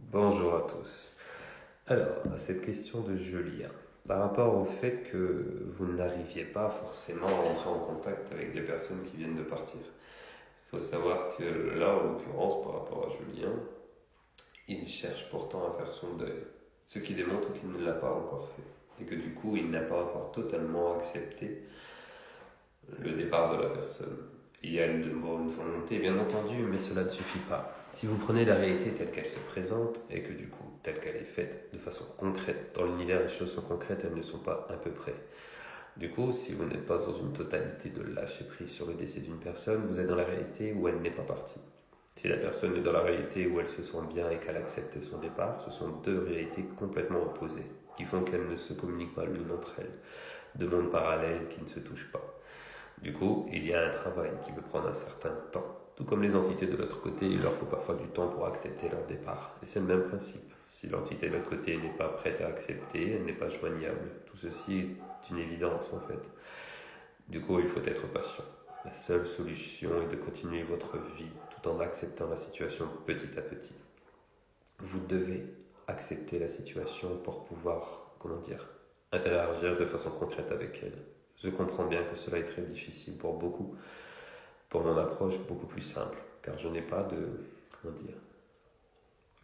Bonjour à tous. Alors, à cette question de Julien, par rapport au fait que vous n'arriviez pas forcément à entrer en contact avec des personnes qui viennent de partir, il faut savoir que là, en l'occurrence, par rapport à Julien, il cherche pourtant à faire son deuil, ce qui démontre qu'il ne l'a pas encore fait, et que du coup, il n'a pas encore totalement accepté le départ de la personne. Il y a une bonne volonté, bien entendu, mais cela ne suffit pas. Si vous prenez la réalité telle qu'elle se présente, et que du coup, telle qu'elle est faite, de façon concrète, dans l'univers, les choses sont concrètes, elles ne sont pas à peu près. Du coup, si vous n'êtes pas dans une totalité de lâcher prise sur le décès d'une personne, vous êtes dans la réalité où elle n'est pas partie. Si la personne est dans la réalité où elle se sent bien et qu'elle accepte son départ, ce sont deux réalités complètement opposées, qui font qu'elles ne se communiquent pas l'une entre elles, deux mondes parallèles qui ne se touchent pas. Du coup, il y a un travail qui peut prendre un certain temps. Tout comme les entités de l'autre côté, il leur faut parfois du temps pour accepter leur départ. Et c'est le même principe. Si l'entité de l'autre côté n'est pas prête à accepter, elle n'est pas joignable. Tout ceci est une évidence en fait. Du coup, il faut être patient. La seule solution est de continuer votre vie tout en acceptant la situation petit à petit. Vous devez accepter la situation pour pouvoir, interagir de façon concrète avec elle. Je comprends bien que cela est très difficile pour beaucoup. Pour mon approche, beaucoup plus simple, car je n'ai pas de, comment dire,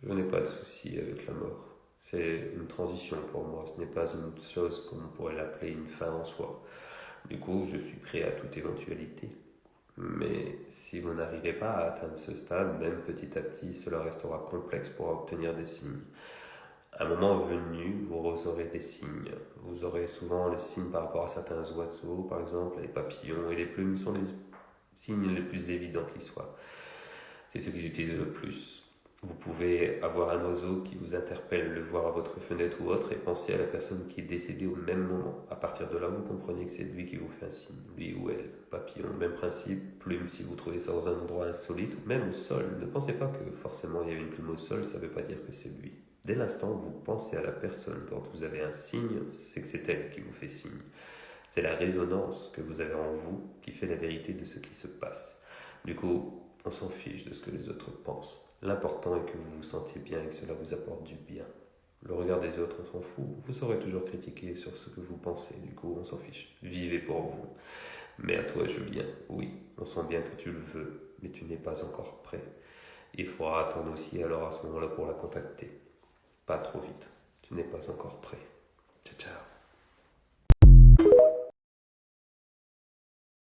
je n'ai pas de souci avec la mort. C'est une transition pour moi, ce n'est pas une chose comme on pourrait l'appeler une fin en soi. Du coup, je suis prêt à toute éventualité. Mais si vous n'arrivez pas à atteindre ce stade, même petit à petit, cela restera complexe pour obtenir des signes. À un moment venu, vous aurez des signes. Vous aurez souvent les signes par rapport à certains oiseaux, par exemple, les papillons et les plumes sont les signes les plus évidents qui soient. C'est ce que j'utilise le plus. Vous pouvez avoir un oiseau qui vous interpelle, le voir à votre fenêtre ou autre, et penser à la personne qui est décédée au même moment. À partir de là, vous comprenez que c'est lui qui vous fait un signe, lui ou elle. Papillon, même principe, plume, si vous trouvez ça dans un endroit insolite, ou même au sol. Ne pensez pas que forcément il y a une plume au sol, ça ne veut pas dire que c'est lui. Dès l'instant où vous pensez à la personne, quand vous avez un signe, c'est que c'est elle qui vous fait signe. C'est la résonance que vous avez en vous qui fait la vérité de ce qui se passe. Du coup, on s'en fiche de ce que les autres pensent. L'important est que vous vous sentiez bien et que cela vous apporte du bien. Le regard des autres, on s'en fout. Vous saurez toujours critiquer sur ce que vous pensez. Du coup, on s'en fiche. Vivez pour vous. Mais à toi, Julien, oui, on sent bien que tu le veux, mais tu n'es pas encore prêt. Il faudra attendre aussi alors à ce moment-là pour la contacter. Pas trop vite. Tu n'es pas encore prêt. Ciao, ciao.